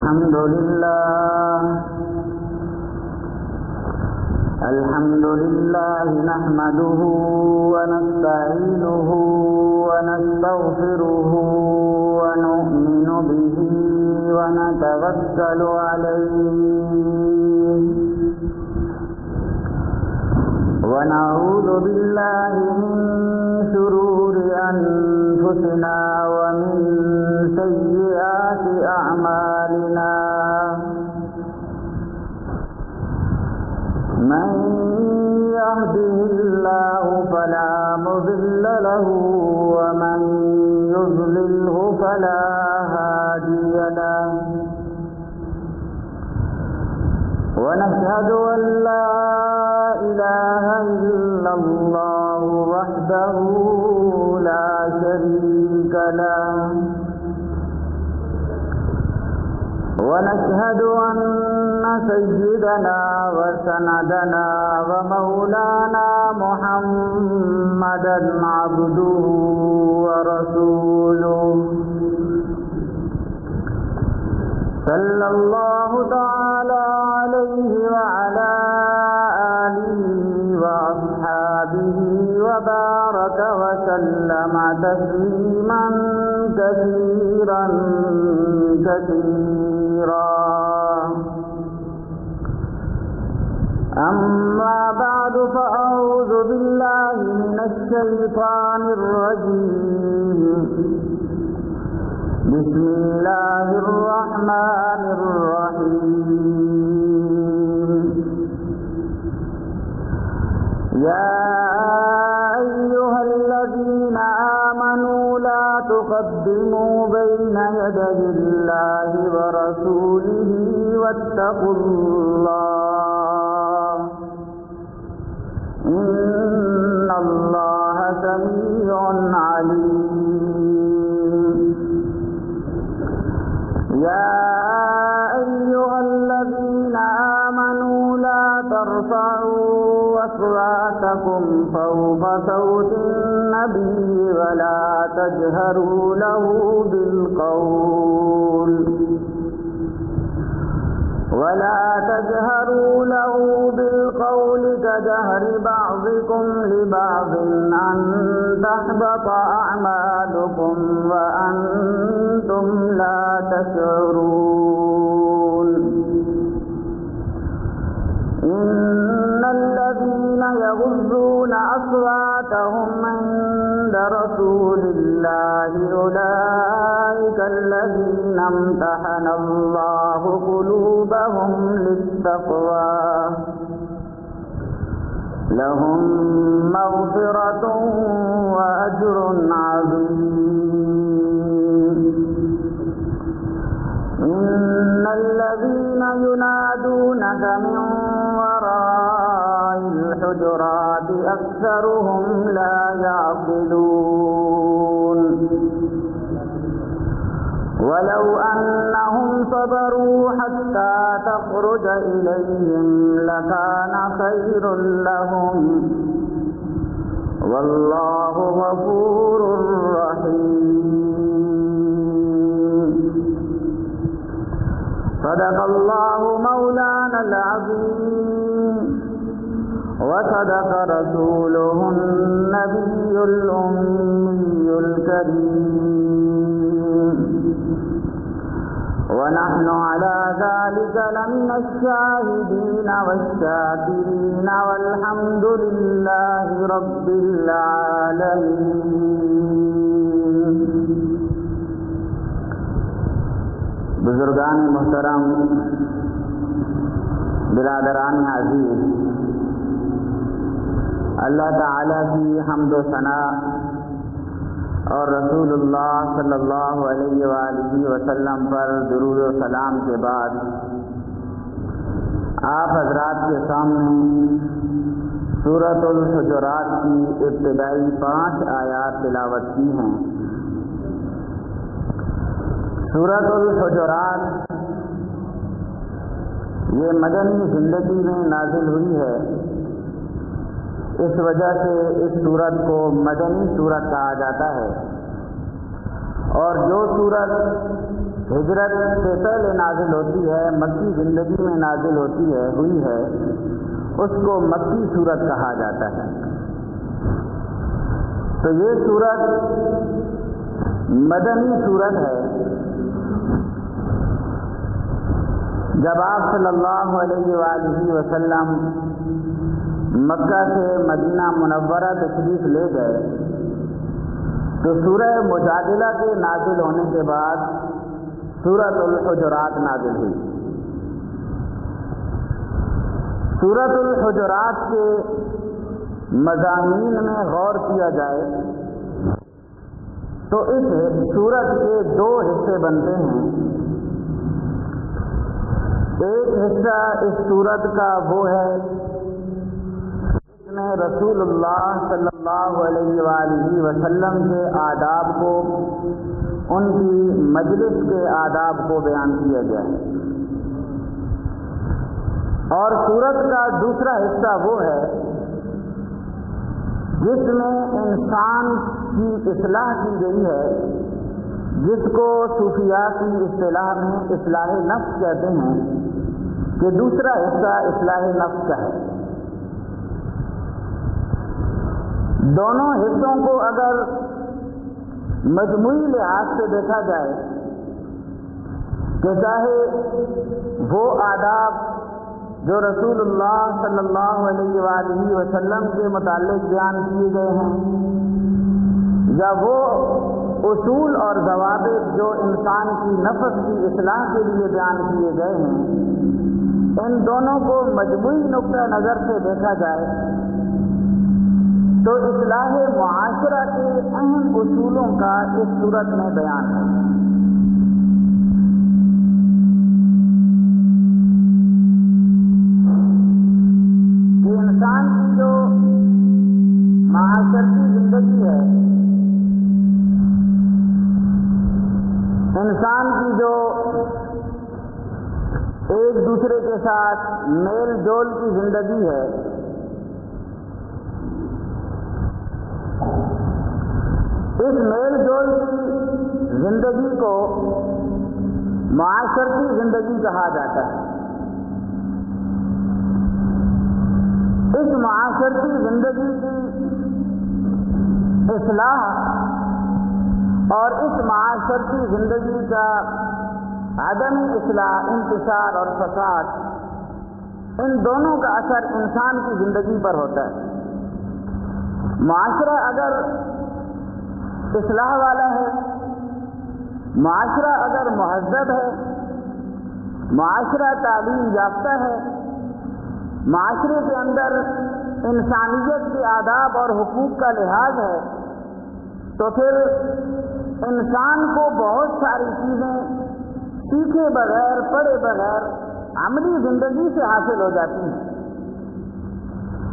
الحمد لله نحمده ونستعينه ونستغفره ونؤمن به ونتوكل عليه ونعوذ بالله من شرور أنفسنا ومن سيئات أعمالنا من يهده الله فلا مضل له ومن يضلله فلا هادي له ونشهد أن لا إله إلا الله وحده لا شريك له ونشهد أن سيدنا وسندنا ومولانا محمدا عبده ورسوله صلى الله تعالى عليه وعلى آله وأصحابه وبارك وسلم تسليما كثيرا كثيرا. أما بعد فأعوذ بالله من الشيطان الرجيم. بسم الله الرحمن الرحيم. يا أيها الذين آمنوا لا تقدموا بين يدي الله ورسوله واتقوا الله إن الله سميع عليم. يا أيها الذين آمنوا لا ترفعوا أصواتكم فوق صوت النبي ولا تجهروا له بالقول كجهر بعضكم لبعض أن تحبط أعمالكم وأنتم لا تشعرون. إن الذين يغضون أصواتهم عند رسول الله أولئك الذين امتحن الله قلوبهم للتقوى لهم مغفرة وأجر عظيم. إن الذين ينادونك من وراء الحجرات أكثرهم لا يعقلون. ولو أنهم صبروا حتى تخرج إليهم لكان خير لهم والله غفور رحيم. صدق الله مولانا العظيم وصدق رسوله النبي الأمي الكريم ونحن على ذلك لمن الشاهدين والشاكرين والحمد لله رب العالمين. بزرگان محترم، برادران عزیز، اللہ تعالیٰ کی حمد و ثنا اور رسول اللہ صلی اللہ علیہ وآلہ وسلم پر درود و سلام کے بعد آپ حضرات کے سامنے سورۃ الحجرات کی ابتدائی 5 آیات تلاوت کی ہیں. سورۃ الحجرات یہ مدنی زندگی میں نازل ہوئی ہے. اس وجہ سے اس سورت کو مدنی سورت کہا جاتا ہے. اور جو سورت ہجرت سے پہلے نازل ہوتی ہے، مکی زندگی میں نازل ہوئی ہے، اس کو مکی سورت کہا جاتا ہے۔ تو یہ سورت مدنی سورت ہے۔ جب آپ صلی اللہ علیہ وآلہ وسلم مکہ سے مدینہ منورہ تشریف لے گئے تو سورہ مجادلہ کے نازل ہونے کے بعد سورۃ الحجرات نازل ہوئی۔ سورۃ الحجرات کے مضامین میں غور کیا جائے تو اس سورت کے دو حصے بنتے ہیں۔ ایک حصہ اس سورت کا وہ ہے جس میں رسول اللہ صلی اللہ علیہ وآلہ وسلم کے آداب کو، ان کی مجلس کے آداب کو بیان کیا گیا ہے، اور سورت کا دوسرا حصہ وہ ہے جس میں انسان کی اصلاح کی گئی ہے، جس کو صوفیاء کی اصطلاح میں اصلاح نفس کہتے ہیں، کہ دوسرا حصہ اصلاح نفس کا ہے۔ دونوں حصوں کو اگر مجموعی لحاظ سے دیکھا جائے کہ چاہے وہ آداب جو رسول اللہ صلی اللہ علیہ وآلہ وسلم کے متعلق بیان کیے گئے ہیں، یا وہ اصول اور ضوابط جو انسان کی نفس کی اصلاح کے لیے بیان کیے گئے ہیں، ان دونوں کو مجموعی نقطہ نظر سے دیکھا جائے تو اصلاح معاشرہ کے اہم اصولوں کا اس صورت میں بیان ہے۔ کہ انسان کی جو معاشرتی زندگی ہے، انسان کی جو ایک دوسرے کے ساتھ میل جول کی زندگی ہے، اس میل جول کی زندگی کو معاشرتی زندگی کہا جاتا ہے۔ اس معاشرتی زندگی کی اصلاح اور اس معاشرتی زندگی کا عدم اصلاح، انتشار اور فساد، ان دونوں کا اثر انسان کی زندگی پر ہوتا ہے۔ معاشرہ اگر اصلاح والا ہے، معاشرہ اگر مہذب ہے، معاشرہ تعلیم یافتہ ہے، معاشرے کے اندر انسانیت کے آداب اور حقوق کا لحاظ ہے، تو پھر انسان کو بہت ساری چیزیں سیکھے بغیر، پڑھے بغیر عملی زندگی سے حاصل ہو جاتی ہیں۔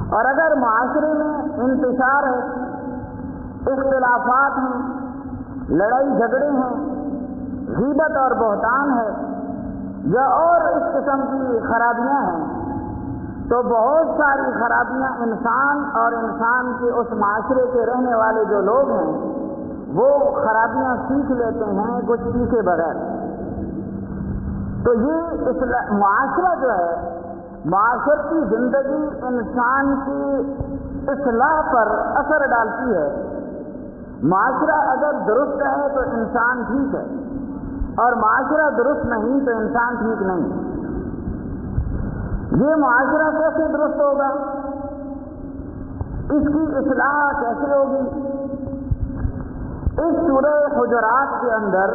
اور اگر معاشرے میں انتشار ہے، اختلافات ہیں، لڑائی جھگڑے ہیں، غیبت اور بہتان ہے، یا اور اس قسم کی خرابیاں ہیں، تو بہت ساری خرابیاں انسان اور انسان کے اس معاشرے کے رہنے والے جو لوگ ہیں وہ خرابیاں سیکھ لیتے ہیں کچھ سیکھے بغیر۔ تو یہ معاشرہ جو ہے، معاشرتی زندگی انسان کی اصلاح پر اثر ڈالتی ہے۔ معاشرہ اگر درست ہے تو انسان ٹھیک ہے، اور معاشرہ درست نہیں تو انسان ٹھیک نہیں۔ یہ معاشرہ کیسے درست ہوگا؟ اس کی اصلاح کیسے ہوگی؟ اس سورہ حجرات کے اندر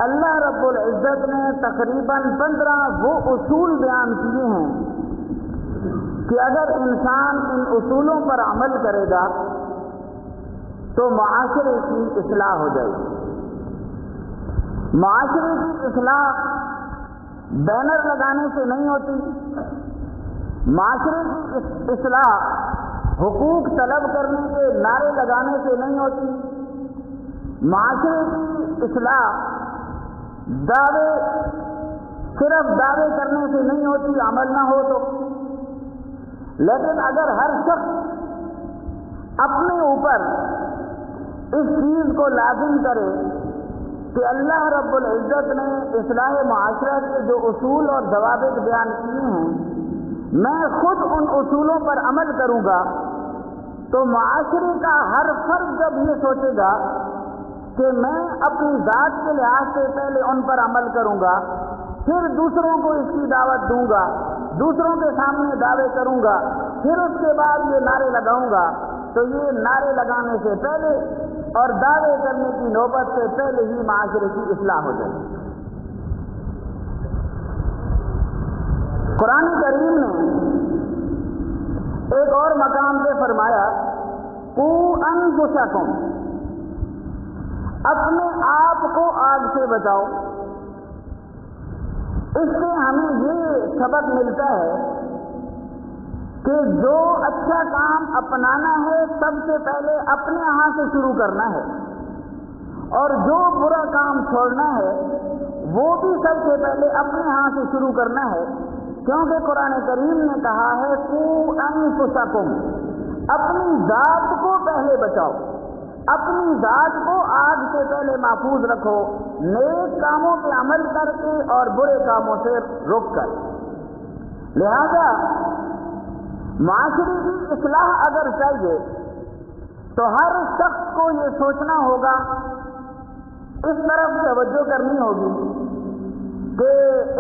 اللہ رب العزت نے تقریباً 15 وہ اصول بیان کیے ہیں کہ اگر انسان ان اصولوں پر عمل کرے گا تو معاشرے کی اصلاح ہو جائے گی۔ معاشرے کی اصلاح بینر لگانے سے نہیں ہوتی، معاشرے کی اصلاح حقوق طلب کرنے کے نعرے لگانے سے نہیں ہوتی، معاشرے کی اصلاح صرف دعوے کرنے سے نہیں ہوتی، عمل نہ ہو تو۔ لیکن اگر ہر شخص اپنے اوپر اس چیز کو لازم کرے کہ اللہ رب العزت نے اصلاح معاشرہ کے جو اصول اور ضوابط بیان کیے ہیں، میں خود ان اصولوں پر عمل کروں گا، تو معاشرے کا ہر فرد جب یہ سوچے گا کہ میں اپنی ذات کے لحاظ سے پہلے ان پر عمل کروں گا، پھر دوسروں کو اس کی دعوت دوں گا، دوسروں کے سامنے دعوے کروں گا، پھر اس کے بعد یہ نعرے لگاؤں گا، تو یہ نعرے لگانے سے پہلے اور دعوے کرنے کی نوبت سے پہلے ہی معاشرے کی اصلاح ہو جائے گی۔ قرآن کریم نے ایک اور مقام پہ فرمایا قوا انفسکم، اپنے آپ کو آگ سے بچاؤ۔ اس سے ہمیں یہ سبق ملتا ہے کہ جو اچھا کام اپنانا ہے سب سے پہلے اپنے یہاں سے شروع کرنا ہے، اور جو برا کام چھوڑنا ہے وہ بھی سب سے پہلے اپنے یہاں سے شروع کرنا ہے، کیونکہ قرآن کریم نے کہا ہے قوا انفسکم، اپنی ذات کو پہلے بچاؤ، اپنی ذات کو آگ سے پہلے محفوظ رکھو، نیک کاموں پہ عمل کر کے اور برے کاموں سے رک کر۔ لہذا معاشرے کی اصلاح اگر چاہیے تو ہر شخص کو یہ سوچنا ہوگا، اس طرف توجہ کرنی ہوگی کہ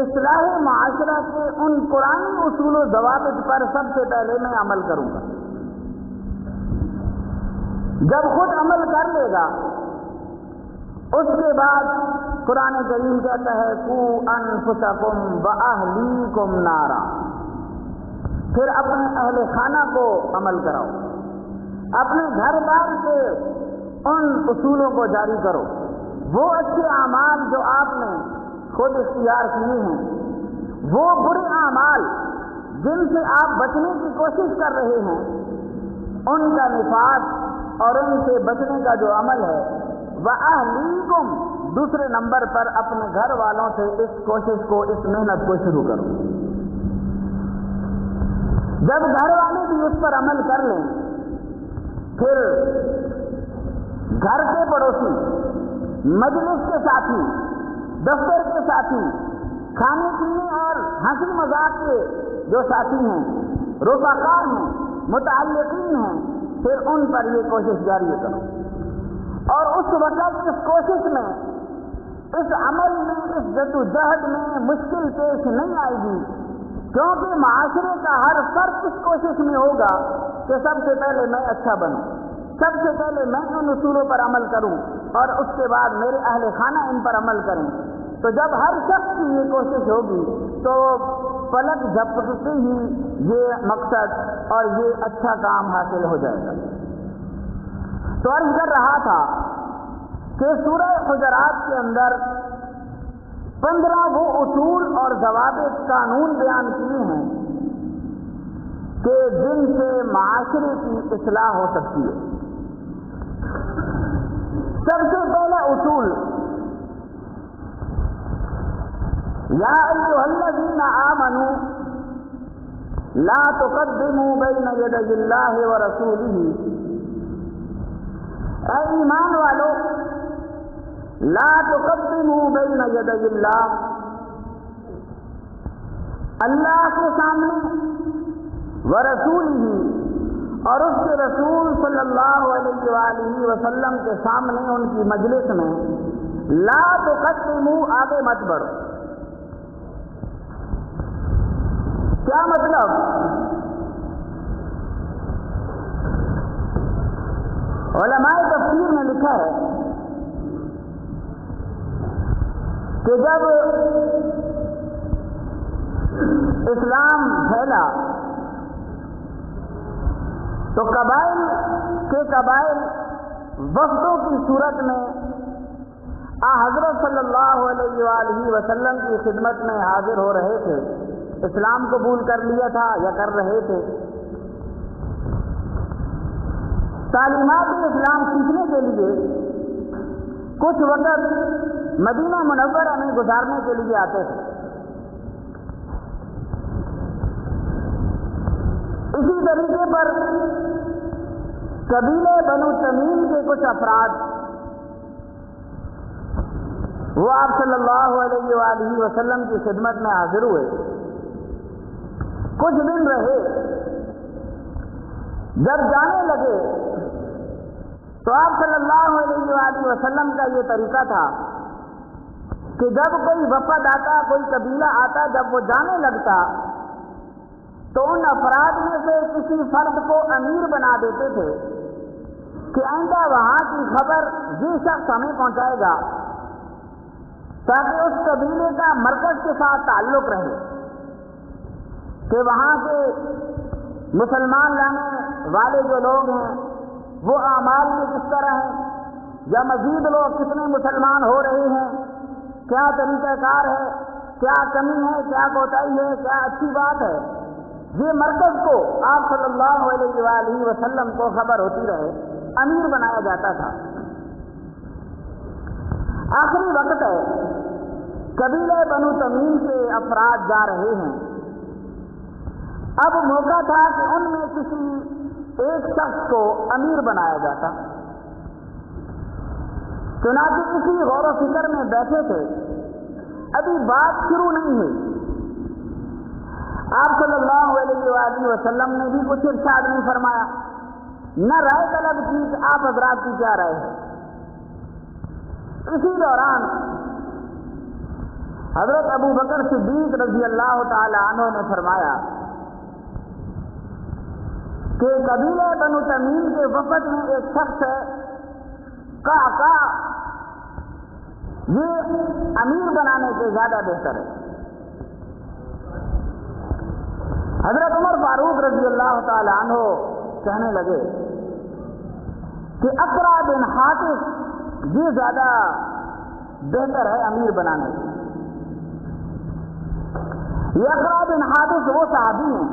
اصلاح معاشرہ کے ان قرآنی اصول و ضوابط پر سب سے پہلے میں عمل کروں گا۔ جب خود عمل کر لے گا اس کے بعد قرآن کریم کہتا ہے قوا انفسکم واہلیکم نارا، پھر اپنے اہل خانہ کو عمل کراؤ، اپنے گھر بار سے ان اصولوں کو جاری کرو، وہ اچھے اعمال جو آپ نے خود اختیار کیے ہیں، وہ برے اعمال جن سے آپ بچنے کی کوشش کر رہے ہیں، ان کا نفاذ اور ان سے بچنے کا جو عمل ہے، وَأَهْلِيكُمْ، دوسرے نمبر پر اپنے گھر والوں سے اس کوشش کو، اس محنت کو شروع کرو۔ جب گھر والے بھی اس پر عمل کر لیں، پھر گھر کے پڑوسی، مجلس کے ساتھی، دفتر کے ساتھی، کھانے پینے اور ہنسی مذاق کے جو ساتھی ہیں، رفقا ہیں، متعلقین ہیں، پھر ان پر یہ کوشش جاری کرو، اور اس وقت اس کوشش میں، اس عمل میں، اس جدوجہد میں مشکل پیش نہیں آئے گی، کیونکہ معاشرے کا ہر فرد اس کوشش میں ہوگا کہ سب سے پہلے میں اچھا بنوں، سب سے پہلے میں ان اصولوں پر عمل کروں، اور اس کے بعد میرے اہل خانہ ان پر عمل کریں۔ تو جب ہر شخص کی یہ کوشش ہوگی تو پلک جھپکتے ہی یہ مقصد اور یہ اچھا کام حاصل ہو جائے گا۔ تو عرض کر رہا تھا کہ سورہ حجرات کے اندر 15 وہ اصول اور ضوابط قانون بیان کیے ہیں کہ جن سے معاشرے کی اصلاح ہو سکتی ہے۔ سب سے پہلا اصول، یا ایھا الذین آمنوا لا تقدموا بین یدی اللہ ورسولہ، اے ایمان والو، لا تقدموا بین یدی اللہ، اللہ کے سامنے، ورسولہ، اور اس کے رسول صلی اللہ علیہ وآلہ وسلم کے سامنے، ان کی مجلس میں، لا تقدموا، آگے مت بڑھو۔ کیا مطلب؟ علماء تفسیر نے لکھا ہے کہ جب اسلام پھیلا تو قبائل کے قبائل وفدوں کی صورت میں حضرت صلی اللہ علیہ وآلہ وسلم کی خدمت میں حاضر ہو رہے تھے، اسلام قبول کر لیا تھا یا کر رہے تھے، تعلیمات اسلام سیکھنے کے لیے کچھ وقت مدینہ منورہ میں گزارنے کے لیے آتے تھے۔ اسی طریقے پر قبیلے بنو تمیم کے کچھ افراد وہ آپ صلی اللہ علیہ وآلہ وسلم کی خدمت میں حاضر ہوئے، کچھ دن رہے، جب جانے لگے تو آپ صلی اللہ علیہ وآلہ وسلم کا یہ طریقہ تھا کہ جب کوئی وفد آتا، کوئی قبیلہ آتا، جب وہ جانے لگتا تو ان افراد میں سے کسی فرد کو امیر بنا دیتے تھے کہ آئندہ وہاں کی خبر یہ شخص ہمیں پہنچائے گا، تاکہ اس قبیلے کا مرکز کے ساتھ تعلق رہے کہ وہاں کے مسلمان لانے والے جو لوگ ہیں وہ اعمال میں کس طرح ہیں، یا مزید لوگ کتنے مسلمان ہو رہے ہیں، کیا طریقہ کار ہے، کیا کمی ہے، کیا کوتاہی ہے، کیا اچھی بات ہے، یہ مرکز کو آپ صلی اللہ علیہ وآلہ وسلم کو خبر ہوتی رہے، امیر بنایا جاتا تھا۔ آخری وقت ہے، قبیلہ بنو تمیم سے افراد جا رہے ہیں، اب موقع تھا کہ ان میں کسی ایک شخص کو امیر بنایا جاتا۔ چنانچہ کسی غور و فکر میں بیٹھے تھے، ابھی بات شروع نہیں ہوئی، آپ صلی اللہ علیہ وآلہ وسلم نے بھی کچھ ارشاد نہیں فرمایا، نہ رائے طلب کی کہ آپ حضرات کی کیا رائے ہے۔ اسی دوران حضرت ابو بکر صدیق رضی اللہ تعالی عنہ نے فرمایا کہ قبیلہ بنو تمیم کے وفد میں ایک شخص ہے، کا یہ امیر بنانے سے زیادہ بہتر ہے۔ حضرت عمر فاروق رضی اللہ تعالی عنہ کہنے لگے کہ اقرا بن حاتف یہ زیادہ بہتر ہے امیر بنانے سے۔ یہ اقرا بن حاتف وہ صحابی ہیں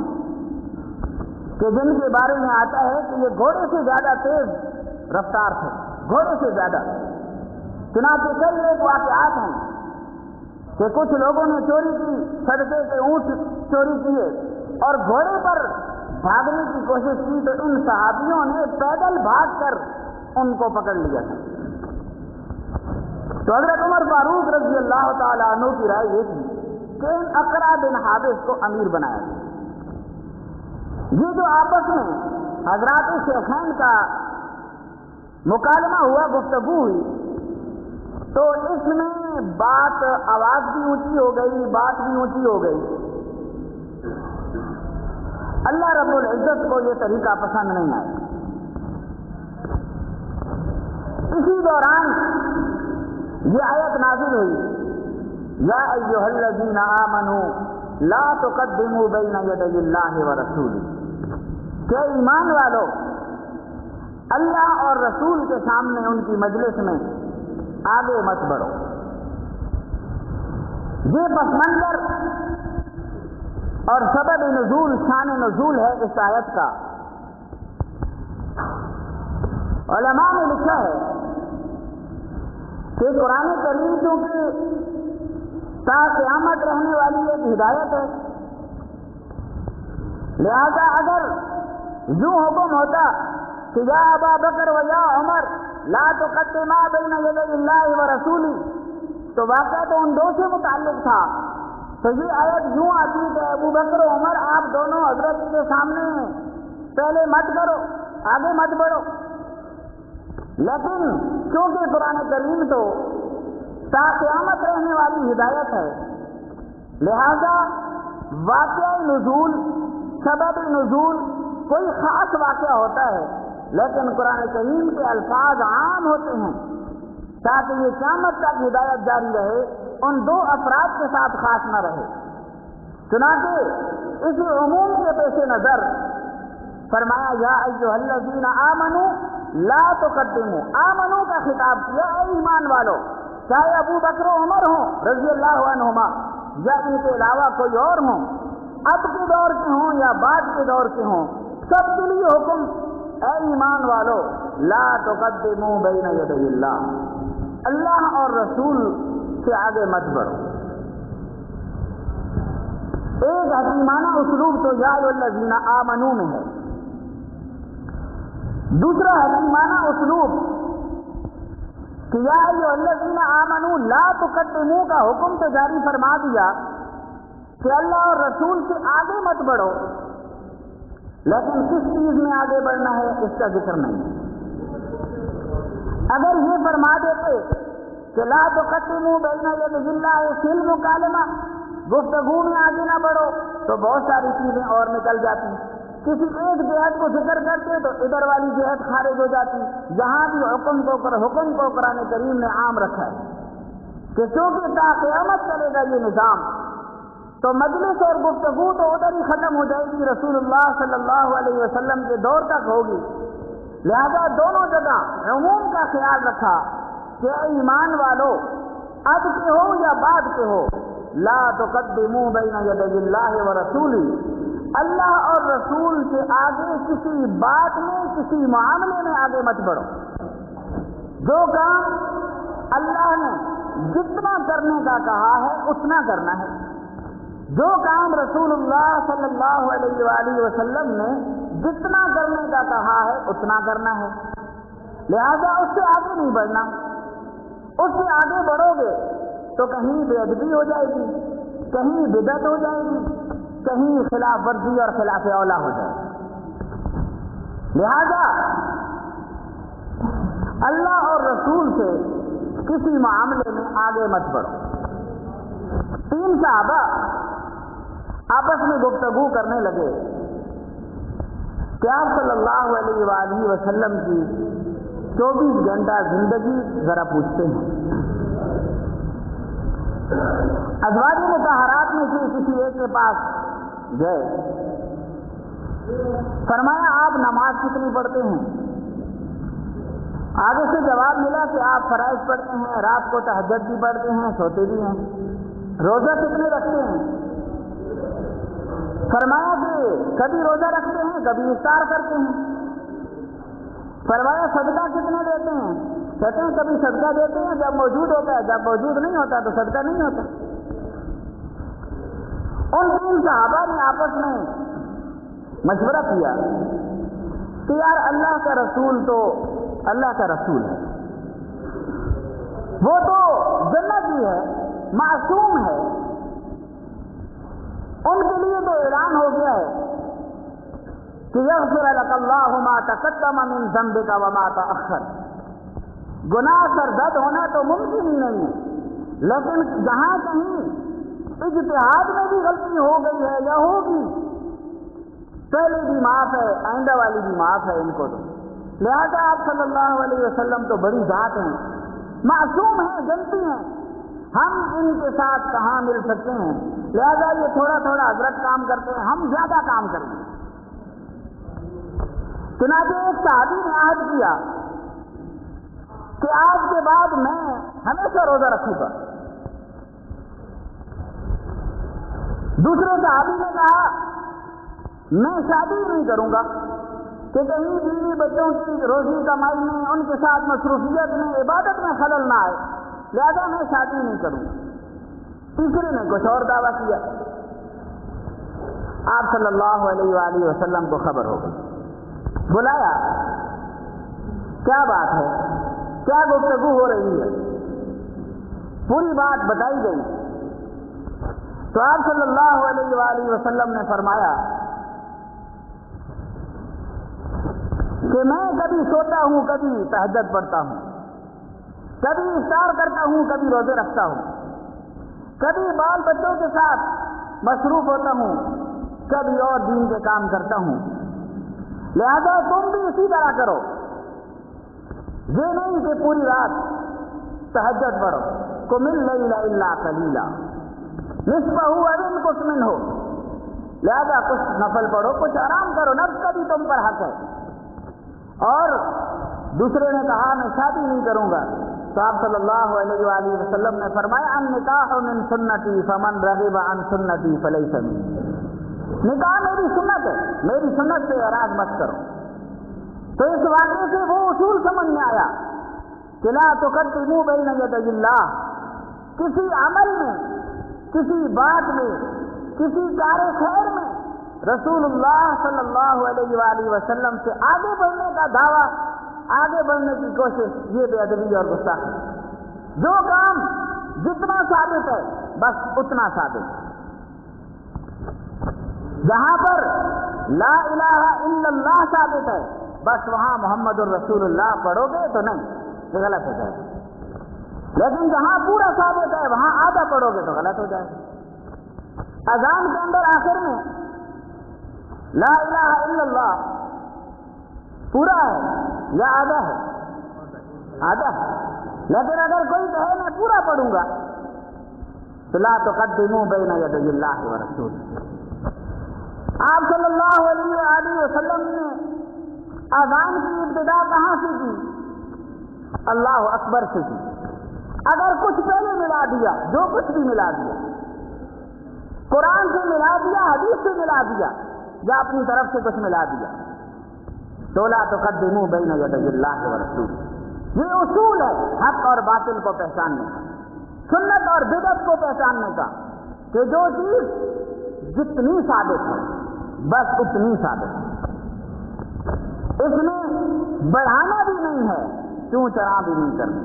کہ جن کے بارے میں آتا ہے کہ یہ گھوڑے سے زیادہ تیز رفتار تھے، گھوڑے سے زیادہ۔ چنانچہ کئی ایک واقعات ہیں کہ کچھ لوگوں نے چوری کی، صدقے کے اونٹ چوری کیے اور گھوڑے پر بھاگنے کی کوشش کی، تو ان صحابیوں نے پیدل بھاگ کر ان کو پکڑ لیا تھا۔ تو حضرت عمر فاروق رضی اللہ تعالی عنہ کی رائے یہ تھی کہ ان اقرا بن حابس کو امیر بنایا گیا۔ یہ جو آپس میں حضرات شیخین کا مکالمہ ہوا، گفتگو ہوئی، تو اس میں بات آواز بھی اونچی ہو گئی، بات بھی اونچی ہو گئی۔ اللہ رب العزت کو یہ طریقہ پسند نہیں آیا۔ اسی دوران یہ آیت نازل ہوئی، یا ایھا الذین آمنوا لا تقدموا بین یدی اللہ ورسولہ، کہ ایمان والو اللہ اور رسول کے سامنے ان کی مجلس میں آگے مت بڑھو۔ یہ پس منظر اور سبب نزول، شان نزول ہے اس آیت کا۔ علماء نے لکھا ہے کہ قرآن کریم چونکہ تا قیامت رہنے والی ایک ہدایت ہے، لہذا اگر یوں حکم ہوتا کہ یا ابا بکر و یا عمر لا تقدما بین یدی اللہ ورسولہ، تو واقعہ تو ان دو سے متعلق تھا، تو یہ آیت یوں آتی کہ ابو بکر و عمر آپ دونوں حضرت کے سامنے پہلے مت کرو، آگے مت بڑھو۔ لیکن چونکہ قرآن کریم تو تا قیامت رہنے والی ہدایت ہے، لہذا واقعہ نزول، سبب نزول کوئی خاص واقعہ ہوتا ہے، لیکن قرآن کریم کے الفاظ عام ہوتے ہیں تاکہ یہ قیامت تک ہدایت جاری رہے، ان دو افراد کے ساتھ خاص نہ رہے۔ چنانچہ اسی عموم کے پیش نظر فرمایا یا ایھا الذین آمنوا لا تقدموا، آمنو کا خطاب کیا، اے ایمان والو، چاہے ابو بکر و عمر ہوں رضی اللہ عنہما یا ان کے علاوہ کوئی اور ہوں، اب کے دور کے ہوں یا بعد کے دور کے ہوں، سب کے لیے حکم، اے ایمان والو لا تقدموا بین یدی اللہ، اللہ اور رسول سے آگے مت بڑھو۔ ایک حکیمانہ اسلوب تو یا ایھا الذین آمنوا میں ہے، دوسرا حکیمانہ اسلوب کہ یا ایھا الذین آمنوا لا تقدموا کا حکم تو جاری فرما دیا کہ اللہ اور رسول سے آگے مت بڑھو، لیکن کس چیز میں آگے بڑھنا ہے اس کا ذکر نہیں۔ اگر یہ فرما دیتے کہ لا تقدموا بین یدی اللہ فی المکالمہ، گفتگو میں آگے نہ بڑھو، تو بہت ساری چیزیں اور نکل جاتی۔ کسی ایک جہت کو ذکر کرتے تو ادھر والی جہت خارج ہو جاتی۔ جہاں بھی حکم کو قرآن کریم نے عام رکھا ہے کہ چونکہ تا قیامت چلے گا یہ نظام، تو مجلس اور گفتگو تو ادھر ہی ختم ہو جائے گی، رسول اللہ صلی اللہ علیہ وسلم کے دور تک ہوگی۔ لہذا دونوں جگہ عموم کا خیال رکھا کہ ایمان والو اب کے ہو یا بعد کے ہو، لا تقدموا بین یدی اللہ ورسولہ، اللہ اور رسول سے آگے کسی بات میں، کسی معاملے میں آگے مت بڑھو۔ جو کام اللہ نے جتنا کرنے کا کہا ہے اتنا کرنا ہے، جو کام رسول اللہ صلی اللہ علیہ وآلہ وسلم نے جتنا کرنے کا کہا ہے اتنا کرنا ہے۔ لہذا اس سے آگے نہیں بڑھنا۔ اس سے آگے بڑھو گے تو کہیں بے ادبی ہو جائے گی، کہیں بدعت ہو جائے گی، کہیں خلاف ورزی اور خلاف اولا ہو جائے۔ لہذا اللہ اور رسول سے کسی معاملے میں آگے مت بڑھو۔ 3 صحابہ آپس میں گفتگو کرنے لگے کہ آپ صلی اللہ علیہ وآلہ وسلم کی 24 گھنٹہ زندگی ذرا پوچھتے ہیں۔ ازواج مطہرات میں سے کسی ایک کے پاس گئے، فرمایا آپ نماز کتنی پڑھتے ہیں؟ آگے سے جواب ملا کہ آپ فرائض پڑھتے ہیں، رات کو تہجد بھی پڑھتے ہیں، سوتے بھی ہیں۔ روزہ کتنے رکھتے ہیں؟ فرمایا کہ کبھی روزہ رکھتے ہیں، کبھی افطار کرتے ہیں۔ فرمایا صدقہ کتنے دیتے ہیں؟ کہتے ہیں کبھی صدقہ دیتے ہیں جب موجود ہوتا ہے، جب موجود نہیں ہوتا تو صدقہ نہیں ہوتا۔ ان 3 صحابہ نے آپس میں مشورہ کیا کہ یار اللہ کا رسول تو اللہ کا رسول ہے، وہ تو جنتی ہے، معصوم ہے، ان کے لیے تو اعلان ہو گیا ہے کہ یغفر لک اللہ ما تقدم من ذنبک وما تأخر۔ گناہ سرزد ہونا تو ممکن ہی نہیں ہے، لیکن جہاں کہیں اجتہاد میں بھی غلطی ہو گئی ہے یا ہوگی، پہلے بھی معاف ہے، آئندہ والی بھی معاف ہے ان کو تو۔ لہذا آپ صلی اللہ علیہ وسلم تو بڑی ذات ہیں، معصوم ہیں، جنتی ہیں، ہم ان کے ساتھ کہاں مل سکتے ہیں؟ لہذا یہ تھوڑا تھوڑا حضرت کام کرتے ہیں، ہم زیادہ کام کریں گے۔ چنانچہ ایک صحابی نے عہد کیا کہ آج کے بعد میں ہمیشہ روزہ رکھوں گا۔ دوسرے صحابی نے کہا میں شادی نہیں کروں گا کہ کہیں بیوی بچوں کی روزی کمائی میں، ان کے ساتھ مصروفیت میں، عبادت میں خلل نہ آئے، لہذا میں شادی نہیں کروں گا۔ تیسرے نے کچھ اور دعویٰ کیا۔ آپ صلی اللہ علیہ وآلہ وسلم کو خبر ہو گئی، بلایا، کیا بات ہے، کیا گفتگو ہو رہی ہے؟ پوری بات بتائی گئی تو آپ صلی اللہ علیہ وآلہ وسلم نے فرمایا کہ میں کبھی سوتا ہوں، کبھی تہجد پڑھتا ہوں، کبھی افطار کرتا ہوں، کبھی روزے رکھتا ہوں، کبھی بال بچوں کے ساتھ مصروف ہوتا ہوں، کبھی اور دین کے کام کرتا ہوں۔ لہذا تم بھی اسی طرح کرو، یہ نہیں کہ پوری رات تہجد پڑھو، قم اللیل الا قلیلا نصفہ او انقص منہ، لہذا کچھ نفل پڑھو، کچھ آرام کرو، نفس کا بھی تم پر حق ہے۔ اور دوسرے نے کہا میں شادی نہیں کروں گا، تو آپ صلی اللہ علیہ وآلہ وسلم نے فرمایا النکاح من سنتی فمن رغب عن سنتی فلیس منی، نکاح میری سنت ہے، میری سنت سے اعراض مت کرو۔ تو اس واقعے سے وہ اصول سمجھ میں آیا کہ لا تقدموا بین یدی اللہ، کسی عمل میں، کسی بات میں، کسی کار خیر میں رسول اللہ صلی اللہ علیہ وآلہ وسلم سے آگے بڑھنے کا دعویٰ آگے بڑھنے کی کوشش، یہ بے ادبی اور گستاخی۔ جو کام جتنا ثابت ہے بس اتنا ثابت ہے۔ جہاں پر لا الہ الا اللہ ثابت ہے بس وہاں محمد الرسول اللہ پڑھو گے تو نہیں، یہ غلط ہو جائے گا۔ لیکن جہاں پورا ثابت ہے وہاں آدھا پڑھو گے تو غلط ہو جائے گا۔ اذان کے اندر آخر میں لا الہ الا اللہ پورا ہے یا آدھا ہے؟ آدھا ہے۔ لیکن اگر کوئی کہے میں پورا پڑھوں گا تو لا تقدموا بین یدی اللہ ورسولہ۔ آپ صلی اللہ علیہ وآلہ وسلم نے اذان کی ابتدا کہاں سے کی؟ اللہ اکبر سے کی۔ اگر کچھ پہلے ملا دیا، جو کچھ بھی ملا دیا، قرآن سے ملا دیا، حدیث سے ملا دیا، یا اپنی طرف سے کچھ ملا دیا، تو لا تقدموا بین یدی اللہ ورسولہ۔ یہ اصول ہے حق اور باطل کو پہچاننے کا، سنت اور بدعت کو پہچاننے کا، کہ جو چیز جتنی ثابت ہے بس اتنی ثابت ہے، اس میں بڑھانا بھی نہیں ہے، چوں چرا بھی نہیں کرنا۔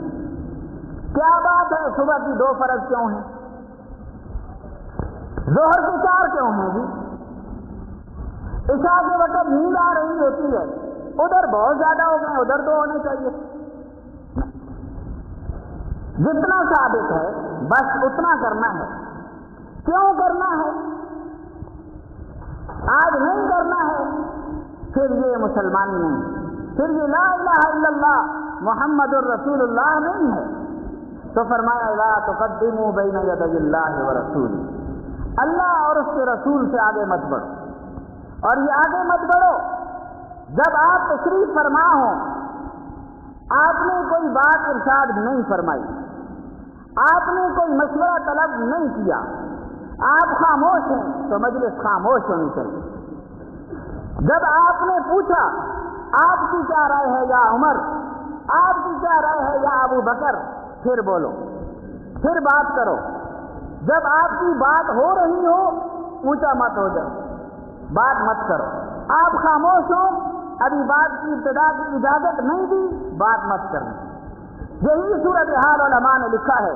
کیا بات ہے صبح کی 2 فرض کیوں ہیں؟ ظہر کی 4 کیوں ہیں جی؟ عشاء کے وقت نیند آ رہی ہوتی ہے، ادھر بہت زیادہ ہو گئے، ادھر 2 ہونے چاہیے۔ جتنا ثابت ہے بس اتنا کرنا ہے۔ کیوں کرنا ہے؟ آج نہیں کرنا ہے پھر یہ مسلمانی نہیں، پھر یہ لا الہ الا اللہ محمد الرسول اللہ نہیں ہے۔ تو فرمایا لا تقدموا بین یدی اللہ ورسولہ، اللہ اور اس کے رسول سے آگے مت بڑھو۔ اور یہ آگے مت بڑھو جب آپ تشریف فرما ہوں، آپ نے کوئی بات ارشاد نہیں فرمائی، آپ نے کوئی مشورہ طلب نہیں کیا، آپ خاموش ہیں تو مجلس خاموش ہونی چاہیے۔ جب آپ نے پوچھا آپ کی کیا رائے ہے یا عمر، آپ کی کیا رائے ہے یا ابو بکر، پھر بولو، پھر بات کرو۔ جب آپ کی بات ہو رہی ہو اونچا مت ہو جاؤ، بات مت کرو۔ آپ خاموش ہو، ابھی بات کی ابتدا کی اجازت نہیں دی، بات مت کرنا۔ یہی صورتحال علماء نے لکھا ہے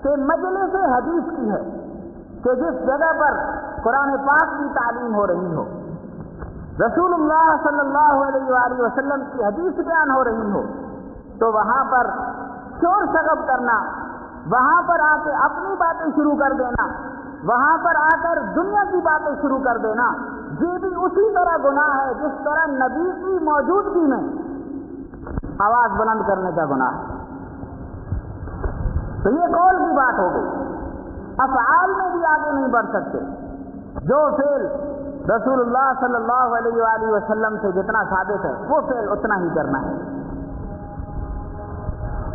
کہ مجلس حدیث کی ہے، کہ جس جگہ پر قرآن پاک کی تعلیم ہو رہی ہو، رسول اللہ صلی اللہ علیہ وآلہ وسلم کی حدیث بیان ہو رہی ہو، تو وہاں پر شور شغب کرنا، وہاں پر آ کے اپنی باتیں شروع کر دینا، وہاں پر آ کر دنیا کی باتیں شروع کر دینا، یہ بھی اسی طرح گناہ ہے جس طرح نبی کی موجودگی میں آواز بلند کرنے کا گناہ ہے۔ تو یہ قول کی بات ہو گئی، افعال میں بھی آگے نہیں بڑھ سکتے۔ جو فعل رسول اللہ صلی اللہ علیہ وآلہ وسلم سے جتنا ثابت ہے وہ فعل اتنا ہی کرنا ہے۔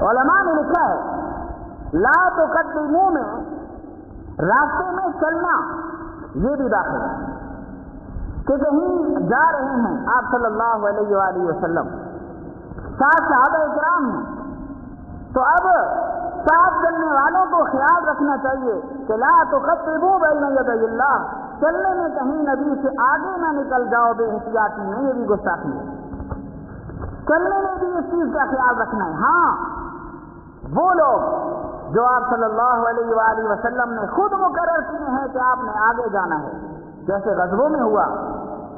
علماء نے لکھا ہے لا تقدموا میں راستے میں چلنا یہ بھی داخل ہے، کہ کہیں جا رہے ہیں آپ صلی اللہ علیہ وآلہ وسلم، ساتھ صحابہ اکرام ہیں، تو اب ساتھ چلنے والوں کو خیال رکھنا چاہیے کہ لا تقدموا بین یدی اللہ، چلنے میں کہیں نبی سے آگے نہ نکل جاؤ بے احتیاطی میں، یہ بھی گستاخی ہے۔ چلنے میں بھی اس چیز کا خیال رکھنا ہے۔ ہاں وہ لوگ جو آپ صلی اللہ علیہ وآلہ وسلم نے خود مقرر کیے ہیں کہ آپ نے آگے جانا ہے، جیسے غزووں میں ہوا،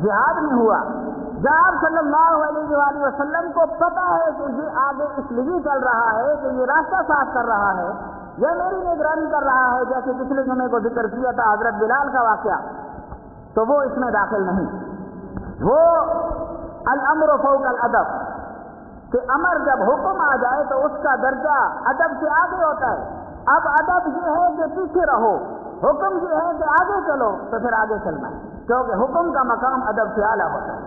جہاد میں ہوا، جب آپ صلی اللہ علیہ وآلہ وسلم کو پتہ ہے کہ یہ آگے اس لیے چل رہا ہے کہ یہ راستہ صاف کر رہا ہے یا میری نگرانی کر رہا ہے، جیسے پچھلے جمعے کو ذکر کیا تھا حضرت بلال کا واقعہ، تو وہ اس میں داخل نہیں۔ وہ الامر فوق الادب، کہ امر جب حکم آ جائے تو اس کا درجہ ادب سے آگے ہوتا ہے۔ اب ادب یہ ہے کہ پیچھے رہو، حکم یہ ہے کہ آگے چلو، تو پھر آگے چلنا ہے، کیونکہ حکم کا مقام ادب سے اعلیٰ ہوتا ہے۔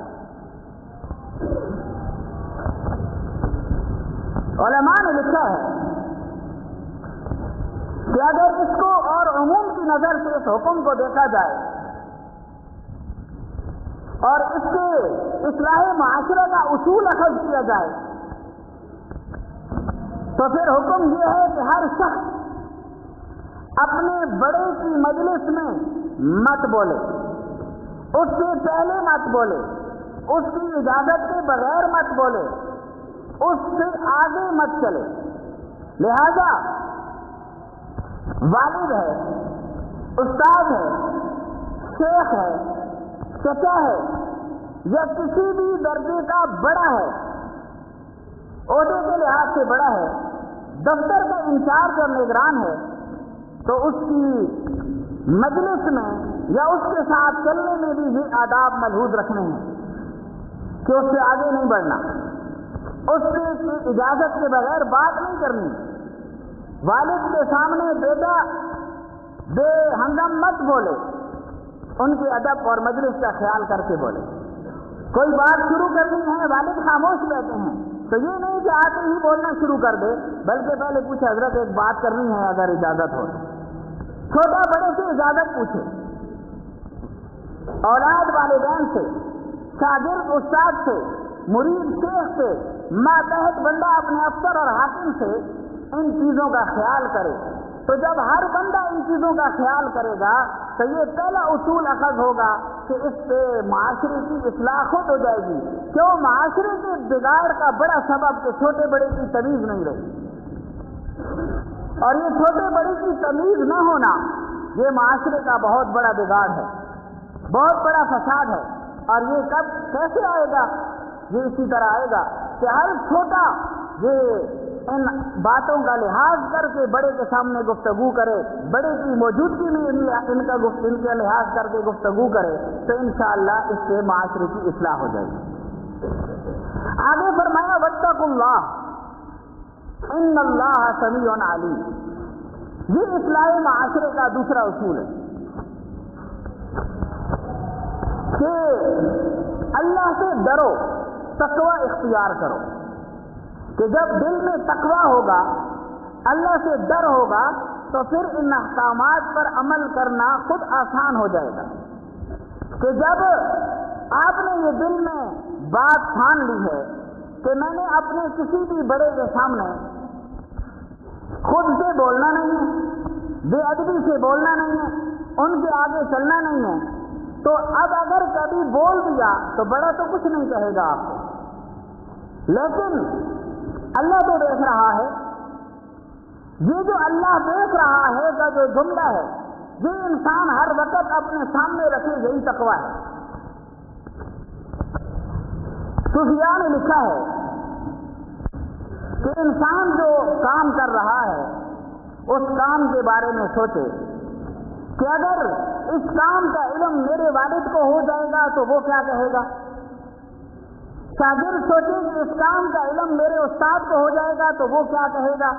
علماء نے لکھا ہے کہ اگر اس کو اور عموم کی نظر سے اس حکم کو دیکھا جائے اور اس کے اصلاح معاشرہ کا اصول اخذ کیا جائے تو پھر حکم یہ ہے کہ ہر شخص اپنے بڑے کی مجلس میں مت بولے، اس سے پہلے مت بولے، اس کی اجازت کے بغیر مت بولے، اس سے آگے مت چلے. لہذا والد ہے، استاد ہے، شیخ ہے، چچا ہے، یا کسی بھی درجے کا بڑا ہے، عہدے کے لحاظ سے بڑا ہے، دفتر کا انچارج اور نگران ہے، تو اس کی مجلس میں یا اس کے ساتھ چلنے میں بھی یہ آداب ملحوظ رکھنے ہیں کہ اس سے آگے نہیں بڑھنا، اس کی اجازت کے بغیر بات نہیں کرنی. والد کے سامنے بیٹا بے ہنگم مت بولے، ان کے ادب اور مجلس کا خیال کر کے بولے. کوئی بات شروع کرنی ہے، والد خاموش بیٹھے ہیں تو یہ نہیں کہ آتے ہی بولنا شروع کر دے، بلکہ پہلے پوچھے حضرت ایک بات کرنی ہے اگر اجازت ہو. چھوٹا بڑے سے اجازت پوچھے. اولاد والدین سے، شاگرد استاد سے، مرید شیخ سے، ماتحت بندہ اپنے افسر اور حاکم سے ان چیزوں کا خیال کرے. تو جب ہر بندہ ان چیزوں کا خیال کرے گا تو یہ پہلا اصول اخذ ہوگا کہ اس سے معاشرے کی اصلاح خود ہو جائے گی. کیوں؟ معاشرے کے بگاڑ کا بڑا سبب کہ چھوٹے بڑے کی تمیز نہیں رہی، اور یہ چھوٹے بڑے کی تمیز نہ ہونا یہ معاشرے کا بہت بڑا بگاڑ ہے، بہت بڑا فساد ہے. اور یہ کب کیسے آئے گا؟ یہ اسی طرح آئے گا کہ ہر چھوٹا یہ ان باتوں کا لحاظ کر کے بڑے کے سامنے گفتگو کرے، بڑے کی موجودگی میں ان کا لحاظ کر کے گفتگو کرے، تو انشاءاللہ اس سے معاشرے کی اصلاح ہو جائے گی. آگے فرمایا واتقوا اللہ ان اللہ سمیع علیم. یہ اصلاح معاشرے کا دوسرا اصول ہے کہ اللہ سے ڈرو، تقوی اختیار کرو. کہ جب دل میں تقوی ہوگا، اللہ سے ڈر ہوگا، تو پھر ان احکامات پر عمل کرنا خود آسان ہو جائے گا. کہ جب آپ نے یہ دل میں بات ٹھان لی ہے کہ میں نے اپنے کسی بھی بڑے کے سامنے خود سے بولنا نہیں ہے، بے ادبی سے بولنا نہیں ہے، ان کے آگے چلنا نہیں ہے، تو اب اگر کبھی بول دیا تو بڑا تو کچھ نہیں کہے گا آپ کو، لیکن اللہ تو دیکھ رہا ہے. یہ جو اللہ دیکھ رہا ہے کا جو جملہ ہے، یہ انسان ہر وقت اپنے سامنے رکھے، یہی تقویٰ ہے. صوفیاء نے لکھا ہے کہ انسان جو کام کر رہا ہے اس کام کے بارے میں سوچے کہ اگر اس کام کا علم میرے والد کو ہو جائے گا تو وہ کیا کہے گا. شاگرد سوچے کہ اس کام کا علم میرے استاد کو ہو جائے گا تو وہ کیا کہے گا.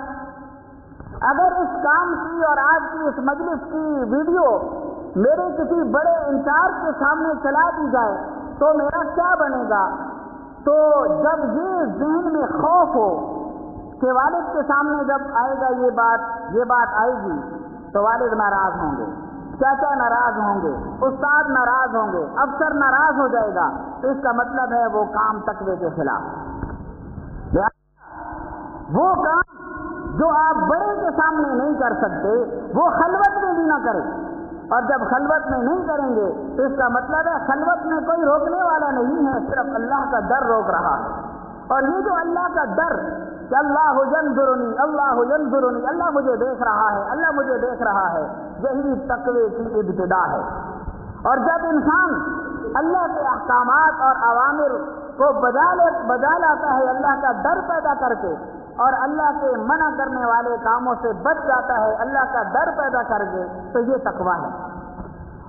اگر اس کام کی اور آج کی اس مجلس کی ویڈیو میرے کسی بڑے انچارج کے سامنے چلا دی جائے تو میرا کیا بنے گا. تو جب یہ ذہن میں خوف ہو کہ والد کے سامنے جب آئے گا یہ بات آئے گی تو والد ناراض ہوں گے، چاچا ناراض ہوں گے، استاد ناراض ہوں گے، افسر ناراض ہو جائے گا، تو اس کا مطلب ہے وہ کام تقوی کے خلاف. وہ کام جو آپ بڑے کے سامنے نہیں کر سکتے وہ خلوت میں بھی نہ کریں، اور جب خلوت میں نہیں کریں گے تو اس کا مطلب ہے خلوت میں کوئی روکنے والا نہیں ہے، صرف اللہ کا ڈر روک رہا ہے. اور یہ جو اللہ کا ڈر کہ اللہ ینظرنی، اللہ ینظرنی، اللہ مجھے دیکھ رہا ہے، اللہ مجھے دیکھ رہا ہے، یہی تقوی کی ابتدا ہے. اور جب انسان اللہ کے احکامات اور اوامر کو بجا لاتا ہے اللہ کا ڈر پیدا کر کے، اور اللہ کے منع کرنے والے کاموں سے بچ جاتا ہے اللہ کا ڈر پیدا کر کے، تو یہ تقویٰ ہے.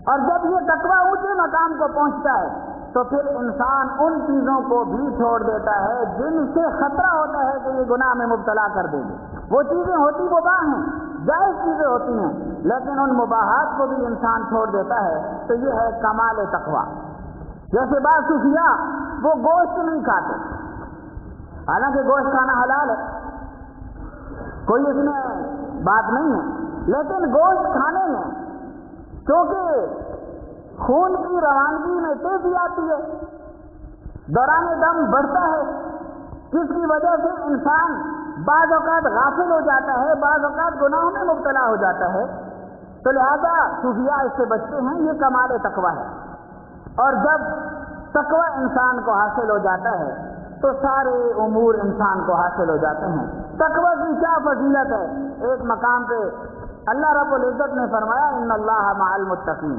اور جب یہ تقویٰ اونچے مقام کو پہنچتا ہے تو پھر انسان ان چیزوں کو بھی چھوڑ دیتا ہے جن سے خطرہ ہوتا ہے کہ یہ گناہ میں مبتلا کر دیں گے. وہ چیزیں ہوتی مباح ہیں، جائز چیزیں ہوتی ہیں، لیکن ان مباحات کو بھی انسان چھوڑ دیتا ہے. تو یہ ہے کمال تقویٰ. جیسے بعض صوفیاء وہ گوشت نہیں کھاتے، حالانکہ گوشت کھانا حلال ہے، کوئی اس میں بات نہیں ہے، لیکن گوشت کھانے میں کیونکہ خون کی روانگی میں تیزی آتی ہے، دوران دم بڑھتا ہے، جس کی وجہ سے انسان بعض اوقات غافل ہو جاتا ہے، بعض اوقات گناہوں میں مبتلا ہو جاتا ہے. تو لہذا صوفیاء اس سے بچتے ہیں، یہ کمال تقویٰ ہے. اور جب تقویٰ انسان کو حاصل ہو جاتا ہے تو سارے امور انسان کو حاصل ہو جاتے ہیں۔ تقوی کی کیا فضیلت ہے؟ ایک مقام پہ اللہ رب العزت نے فرمایا ان اللہ مع المتقین،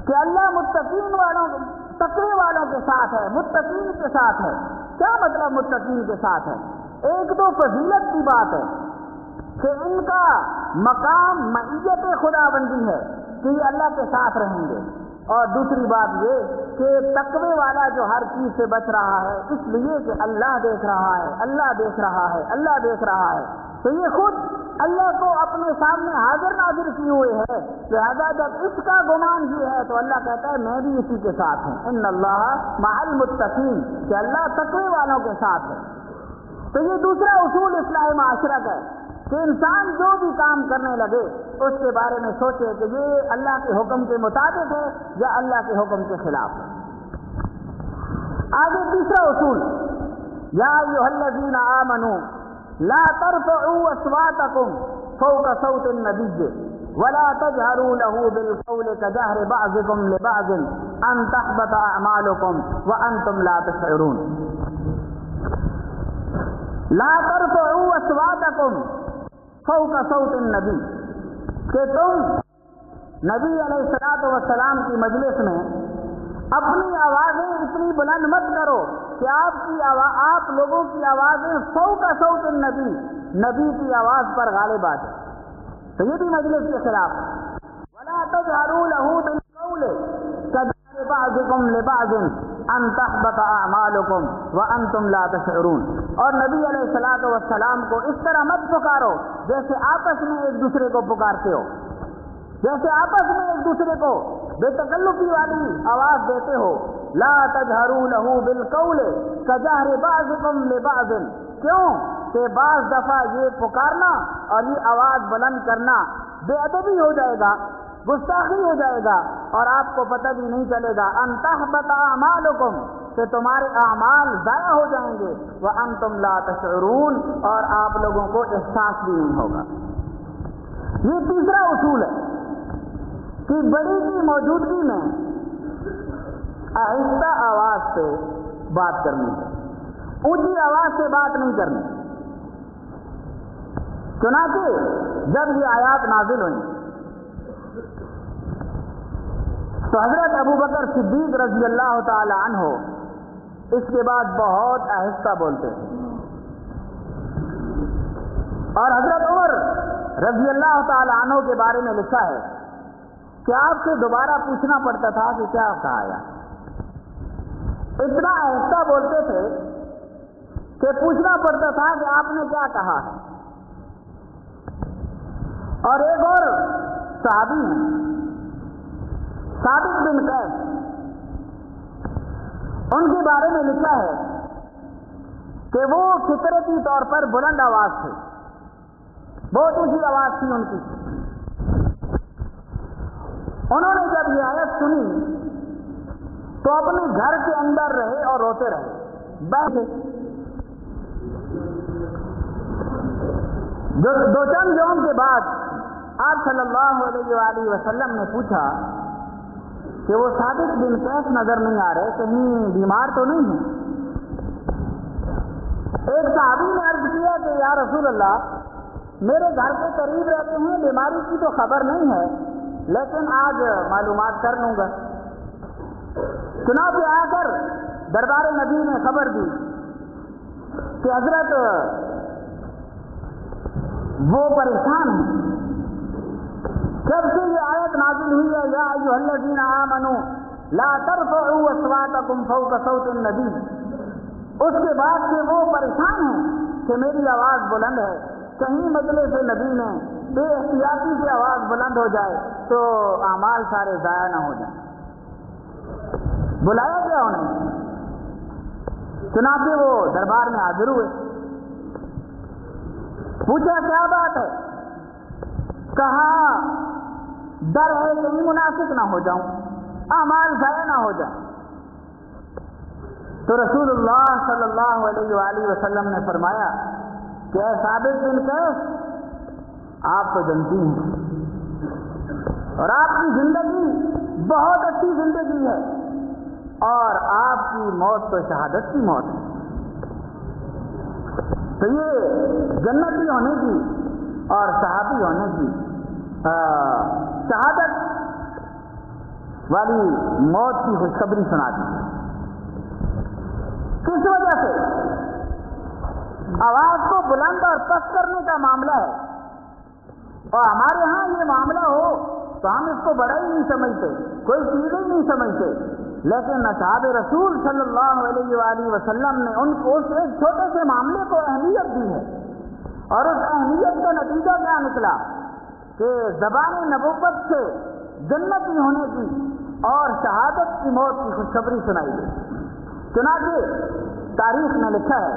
کہ اللہ متقین والوں تقوی والوں کے ساتھ ہے، متقین کے ساتھ ہے۔ کیا مطلب متقین کے ساتھ ہے؟ ایک تو فضیلت کی بات ہے کہ ان کا مقام معیت خدا بندی ہے کہ یہ اللہ کے ساتھ رہیں گے، اور دوسری بات یہ کہ تقوی والا جو ہر چیز سے بچ رہا ہے اس لیے کہ اللہ دیکھ رہا ہے، اللہ دیکھ رہا ہے، اللہ دیکھ رہا ہے، تو یہ خود اللہ کو اپنے سامنے حاضر ناظر کیے ہوئے ہے، لہذا جب اس کا گمان یہ ہے تو اللہ کہتا ہے میں بھی اسی کے ساتھ ہوں، ان اللہ مع المتقین، کہ اللہ تقوی والوں کے ساتھ ہے۔ تو یہ دوسرا اصول اصلاح معاشرت ہے کہ انسان جو بھی کام کرنے لگے اس کے بارے میں سوچے کہ یہ اللہ کے حکم کے مطابق ہے یا اللہ کے حکم کے خلاف ہے۔ آگے تیسرا اصول، یا ایھا الذین آمنوا لا ترفعوا اصواتکم فوق صوت النبی ولا تجهروا له بالقول كجهر بعضكم لبعض ان تحبط اعمالكم وانتم لا تشعرون۔ لا ترفعوا اصواتکم فوق صوت النبی، کہ تم نبی علیہ الصلوۃ والسلام کی مجلس میں اپنی آوازیں اتنی بلند مت کرو کہ آپ لوگوں کی آوازیں فوق صوت النبی، نبی کی آواز پر غالب آ جائے، تو یہ بھی مجلس کے خلاف ہے۔ ولا تجهروا له بالقول كجهر بعضكم لبعض ان تحبط اعمالكم وانتم لا تشعرون، اور نبی علیہ الصلوۃ والسلام کو اس طرح مت پکارو جیسے آپس میں ایک دوسرے کو پکارتے ہو، جیسے آپس میں ایک دوسرے کو بے تکلفی والی آواز دیتے ہو۔ لا تجهروا له بالقول كجهر بعضكم لبعض، کیوں کہ بعض دفعہ یہ پکارنا اور یہ آواز بلند کرنا بے ادبی ہو جائے گا، گستاخی ہو جائے گا، اور آپ کو پتہ بھی نہیں چلے گا ان تحبط اعمالکم، کہ تمہارے اعمال ضائع ہو جائیں گے، وانتم لا تشعرون، اور آپ لوگوں کو احساس بھی نہیں ہوگا۔ یہ تیسرا اصول ہے کہ بڑی کی موجودگی میں آہستہ آواز سے بات کرنی ہے، اونچی آواز سے بات نہیں کرنی۔ چنانچہ جب یہ آیات نازل ہوئیں تو حضرت ابوبکر صدیق رضی اللہ تعالی عنہ اس کے بعد بہت آہستہ بولتے ہیں، اور حضرت عمر رضی اللہ تعالی عنہ کے بارے میں لکھا ہے کہ آپ سے دوبارہ پوچھنا پڑتا تھا کہ کیا کہا ہے، اتنا آہستہ بولتے تھے کہ پوچھنا پڑتا تھا کہ آپ نے کیا کہا ہے۔ اور ایک اور صحابی ہیں ثابت بن قیس، ان کے بارے میں لکھا ہے کہ وہ فطرتی طور پر بلند آواز تھے، بہت اونچی آواز تھی ان کی۔ انہوں نے جب یہ آیت سنی تو اپنے گھر کے اندر رہے اور روتے رہے، بیٹھے۔ دو چند یوم کے بعد آپ صلی اللہ علیہ وآلہ وسلم نے پوچھا کہ وہ ثابت بن قیس نظر نہیں آ رہے، کہیں بیمار تو نہیں ہیں؟ ایک صحابی نے عرض کیا کہ یا رسول اللہ، میرے گھر کے قریب رہتے ہیں، بیماری کی تو خبر نہیں ہے، لیکن آج معلومات کر لوں گا۔ چنانچہ آ کر دربار نبی نے خبر دی کہ حضرت وہ پریشان ہیں، جب سے یہ آیت نازل ہوئی ہے یا ایھا الذین آمنوا لا ترفعوا اصواتکم فوق صوت النبی، اس کے بعد سے وہ پریشان ہیں کہ میری آواز بلند ہے، کہیں مجلس نبی میں بے احتیاطی سے آواز بلند ہو جائے تو اعمال سارے ضائع نہ ہو جائیں۔ بلایا گیا انہیں، چنانچہ وہ دربار میں حاضر ہوئے، پوچھا کیا بات ہے؟ کہا ڈر ہے کہیں منافق نہ ہو جاؤں، اعمال ضائع نہ ہو جائیں۔ تو رسول اللہ صلی اللہ علیہ وآلہ وسلم نے فرمایا کہ اے ثابت بن قیس، آپ تو جانتی ہیں اور آپ کی زندگی بہت اچھی زندگی ہے، اور آپ کی موت تو شہادت کی موت ہے، تو یہ جنتی ہونے کی اور صحابی ہونے کی شہادت والی موت کی خوشخبری سنا دی. کس وجہ سے؟ آواز کو بلند اور پست کرنے کا معاملہ ہے، اور ہمارے ہاں یہ معاملہ ہو تو ہم اس کو بڑا ہی نہیں سمجھتے، کوئی چیز ہی نہیں سمجھتے، لیکن اصحاب رسول صلی اللہ علیہ وآلہ وسلم نے ان کو اس ایک چھوٹے سے معاملے کو اہمیت دی ہے، اور اس اہمیت کا نتیجہ کیا نکلا کہ زبان نبوت سے جنتی ہونے کی اور شہادت کی موت کی خوشخبری سنائی گئی. چنانچہ تاریخ میں لکھا ہے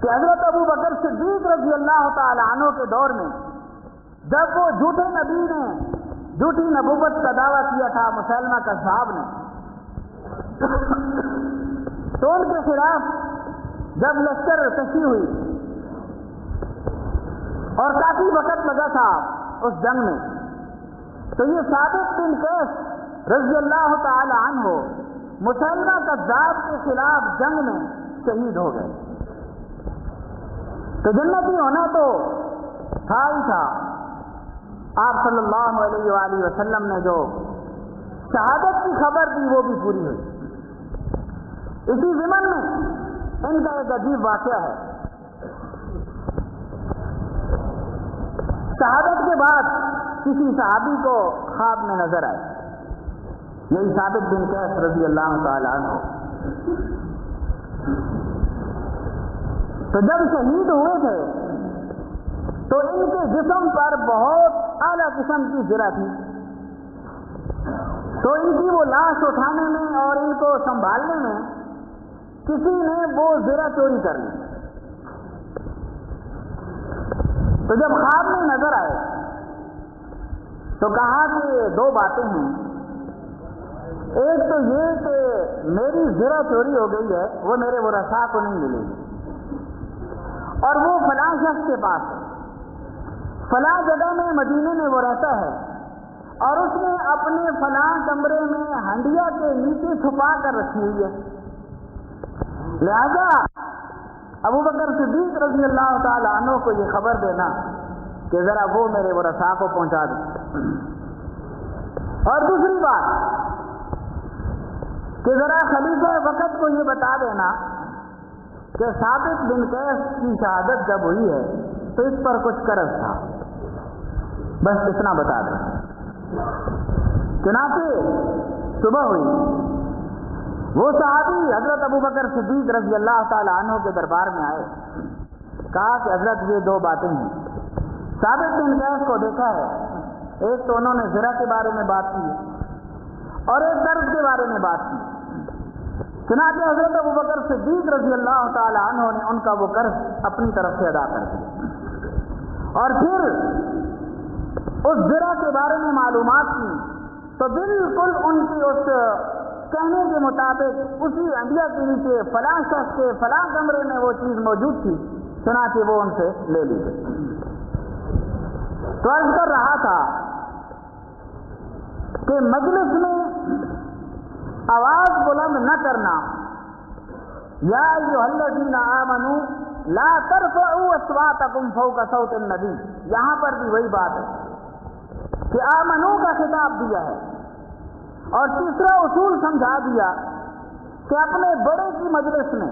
کہ حضرت ابو بکر صدیق رضی اللہ تعالی عنہ کے دور میں جب وہ جھوٹے نبی نے جھوٹی نبوت کا دعویٰ کیا تھا مسلمہ کذاب نے، تو ان کے خلاف جب لشکر کشی ہوئی اور کافی وقت لگا تھا اس جنگ میں، تو یہ ثابت بن قیس رضی اللہ تعالی عنہ مسلمہ کذاب کے خلاف جنگ میں شہید ہو گئے. تو جنتی ہونا تو تھا ہی تھا. آپ صلی اللہ علیہ وآلہ وسلم نے جو شہادت کی خبر دی وہ بھی پوری ہوئی. اسی ضمن میں ان کا ایک عجیب واقعہ ہے. شہادت کے بعد کسی صحابی کو خواب میں نظر آئے، یہی ثابت بن قیس رضی اللہ تعالی عنہ. تو جب شہید ہوئے تھے تو ان کے جسم پر بہت اعلیٰ قسم کی زرہ تھی، تو ان کی وہ لاش اٹھانے میں اور ان کو سنبھالنے میں کسی نے وہ زرہ چوری کر لی. تو جب خواب میں نظر آئے تو کہا کہ دو باتیں ہیں، ایک تو یہ کہ میری زرہ چوری ہو گئی ہے، وہ میرے ورثاء کو نہیں ملے گی، اور وہ فلاں شخص کے پاس ہے، فلاں جگہ میں مدینے میں وہ رہتا ہے، اور اس نے اپنے فلاں کمرے میں ہنڈیا کے نیچے چھپا کر رکھی ہوئی ہے. لہذا ابو بکر صدیق رضی اللہ تعالی عنہ کو یہ خبر دینا کہ ذرا وہ میرے ورثاء کو پہنچا دیں. اور دوسری بات کہ ذرا خلیفہ وقت کو یہ بتا دینا کہ ثابت بن قیس کی شہادت جب ہوئی ہے تو اس پر کچھ قرض تھا، بس اتنا بتا دیں. چنانچہ صبح ہوئی، وہ صحابی حضرت ابو بکر صدیق رضی اللہ تعالی عنہ کے دربار میں آئے، کہا کہ حضرت یہ دو باتیں ہیں. ثابت بن قیس کو دیکھا ہے، ایک تو انہوں نے زرہ کے بارے میں بات کی اور ایک قرض کے بارے میں بات کی. چنانچہ حضرت ابو بکر صدیق رضی اللہ تعالی عنہ نے ان کا وہ قرض اپنی طرف سے ادا کر دیا، اور پھر اس زرہ کے بارے میں معلومات کی تو بالکل ان کی اس کہنے کے مطابق اسی ہنڈیا کے نیچے فلاں شخص کے فلاں کمرے میں وہ چیز موجود تھی. چنانچہ وہ ان سے لے لی گئی. تو عرض کر رہا تھا کہ مجلس میں آواز بلند نہ کرنا، یا ایھا الذین آمنوا لا ترفعوا اصواتکم فوق صوت النبی. یہاں پر بھی وہی بات ہے کہ آمنو کا خطاب دیا ہے، اور تیسرا اصول سمجھا دیا کہ اپنے بڑے کی مجلس میں،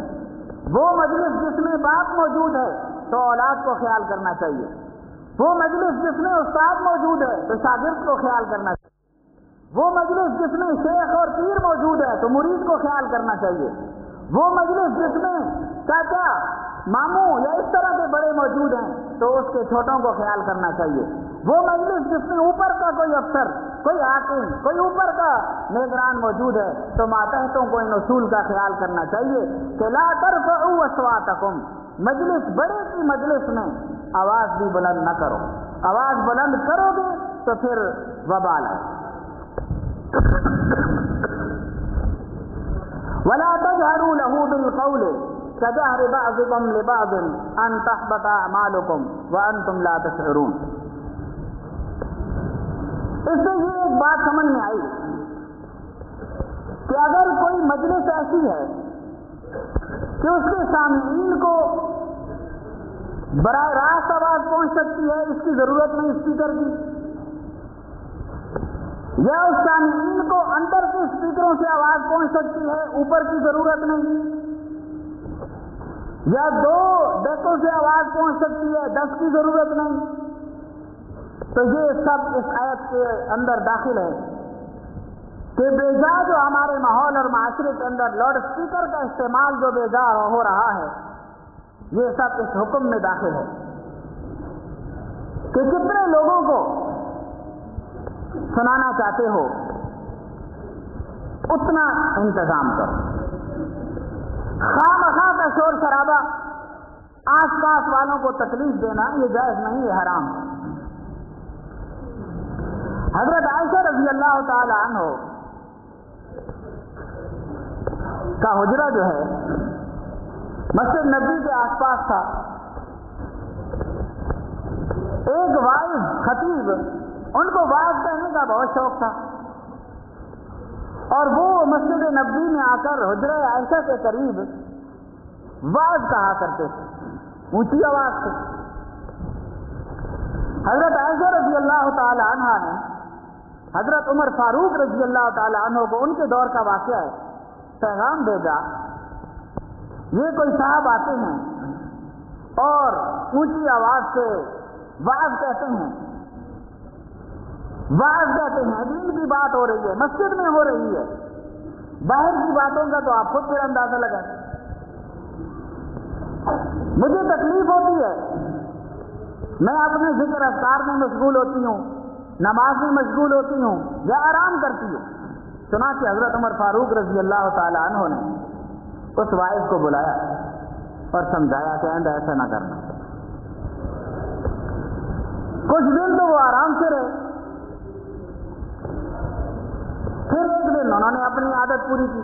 وہ مجلس جس میں باپ موجود ہے تو اولاد کو خیال کرنا چاہیے، وہ مجلس جس میں استاد موجود ہے تو شاگرد کو خیال کرنا چاہیے، وہ مجلس جس میں شیخ اور پیر موجود ہے تو مرید کو خیال کرنا چاہیے، وہ مجلس جس میں چاچا ماموں یا اس طرح کے بڑے موجود ہیں تو اس کے چھوٹوں کو خیال کرنا چاہیے، وہ مجلس جس میں اوپر کا کوئی افسر، کوئی حاکم، کوئی اوپر کا نگران موجود ہے تو ماتحتوں کو ان اصول کا خیال کرنا چاہیے کہ لا ترفعوا اصواتکم. مجلس بڑے کی مجلس میں آواز بھی بلند نہ کرو، آواز بلند کرو گے تو پھر وبال ہے. ولا تجهروا له بالقول كجهر بعضكم لبعض ان تحبط اعمالكم وانتم لا تشعرون. اس سے یہ ایک بات سمجھ میں آئی کہ اگر کوئی مجلس ایسی ہے کہ اس کے سامعین کو براہ راست آواز پہنچ سکتی ہے، اس کی ضرورت نہیں اسپیکر کی، یا اس سامعین کو اندر کے اسپیکروں سے آواز پہنچ سکتی ہے، اوپر کی ضرورت نہیں، یا 2 ڈیکوں سے آواز پہنچ سکتی ہے، 10 کی ضرورت نہیں۔ تو یہ سب اس آیت کے اندر داخل ہے کہ بیجا جو ہمارے ماحول اور معاشرے کے اندر لاؤڈ اسپیکر کا استعمال جو بیجا ہو رہا ہے، یہ سب اس حکم میں داخل ہے کہ کتنے لوگوں کو سنانا چاہتے ہو اتنا انتظام کرو۔ خواہ کا شور شرابہ آس پاس والوں کو تکلیف دینا یہ جائز نہیں، یہ حرام ہے۔ حضرت عائشہ رضی اللہ تعالی عنہ کا حجرہ جو ہے مسجد نبی کے آس پاس تھا۔ ایک واعظ خطیب، ان کو واعظ کہنے کا بہت شوق تھا، اور وہ مسجد نبی میں آ کر حجرہ عائشہ کے قریب واعظ کہا کرتے تھے اونچی آواز سے۔ حضرت عائشہ رضی اللہ تعالی عنہ نے حضرت عمر فاروق رضی اللہ تعالی عنہ کو، ان کے دور کا واقعہ ہے، پیغام بھیجا، یہ کوئی صاحب آتے ہیں اور اونچی آواز سے واعظ کہتے ہیں، دین کی بات ہو رہی ہے، مسجد میں ہو رہی ہے، باہر کی باتوں کا تو آپ خود پھر اندازہ لگائیں۔ مجھے تکلیف ہوتی ہے، میں اپنے ذکر اذکار میں مشغول ہوتی ہوں، نماز میں مشغول ہوتی ہوں یا آرام کرتی ہوں۔ چنانچہ حضرت عمر فاروق رضی اللہ تعالی عنہ نے اس واعظ کو بلایا اور سمجھایا کہ آئندہ ایسا نہ کرنا۔ کچھ دن تو وہ آرام سے رہے، پھر ایک دن انہوں نے اپنی عادت پوری کی۔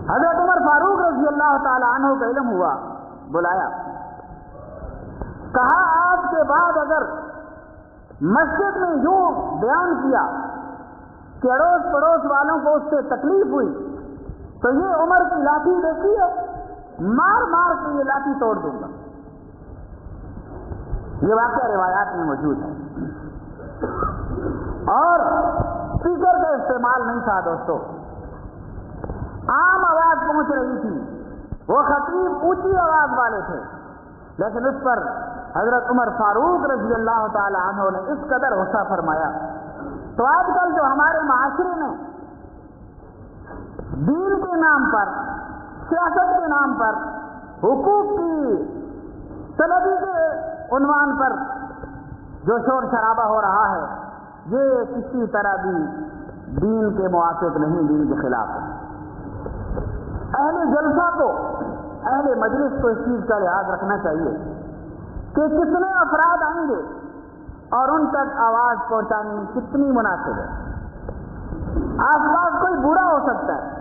حضرت عمر فاروق رضی اللہ تعالی عنہ کا علم ہوا، بلایا، کہا آپ کے بعد اگر مسجد میں یوں بیان کیا کہ اڑوس پڑوس والوں کو اس سے تکلیف ہوئی تو یہ عمر کی لاٹھی دیکھی ہے، مار مار کے یہ لاٹھی توڑ دوں گا۔ یہ واقعہ روایات میں موجود ہے، اور اسپیکر کا استعمال نہیں تھا دوستو، عام آواز پہنچ رہی تھی، وہ خطیب اونچی آواز والے تھے، لیکن اس پر حضرت عمر فاروق رضی اللہ تعالی عنہ نے اس قدر غصہ فرمایا۔ تو آج کل جو ہمارے معاشرے میں دین کے نام پر، سیاست کے نام پر، حقوق کی طلبی کے عنوان پر جو شور شرابہ ہو رہا ہے، یہ کسی طرح بھی دین کے موافق نہیں، دین کے خلاف ہے۔ اہل جلسہ کو، اہل مجلس کو اس چیز کا لحاظ رکھنا چاہیے کہ کتنے افراد آئیں گے اور ان تک آواز پہنچانی کتنی مناسب ہے۔ آس پاس کوئی بوڑھا ہو سکتا ہے،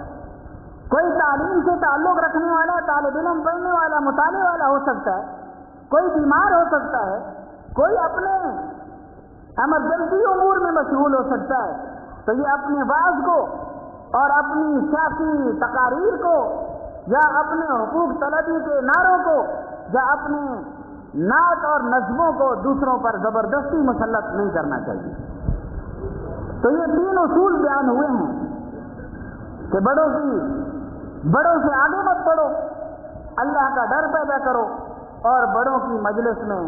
کوئی تعلیم سے تعلق رکھنے والا، طالب علم پڑھنے والا، مطالعے والا ہو سکتا ہے، کوئی بیمار ہو سکتا ہے، کوئی اپنے ایمرجنسی امور میں مشغول ہو سکتا ہے، تو یہ اپنے واعظ کو اور اپنی سیاسی تقاریر کو یا اپنے حقوق طلبی کے نعروں کو یا اپنے نعت اور نظموں کو دوسروں پر زبردستی مسلط نہیں کرنا چاہیے۔ تو یہ 3 اصول بیان ہوئے ہیں کہ بڑوں سے آگے مت بڑھو، اللہ کا ڈر پیدا کرو، اور بڑوں کی مجلس میں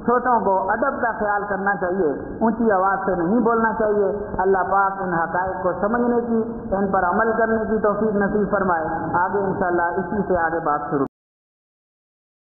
چھوٹوں کو ادب کا خیال کرنا چاہیے، اونچی آواز سے نہیں بولنا چاہیے۔ اللہ پاک ان حقائق کو سمجھنے کی، ان پر عمل کرنے کی توفیق نصیب فرمائے۔ آگے انشاءاللہ اسی سے آگے بات شروع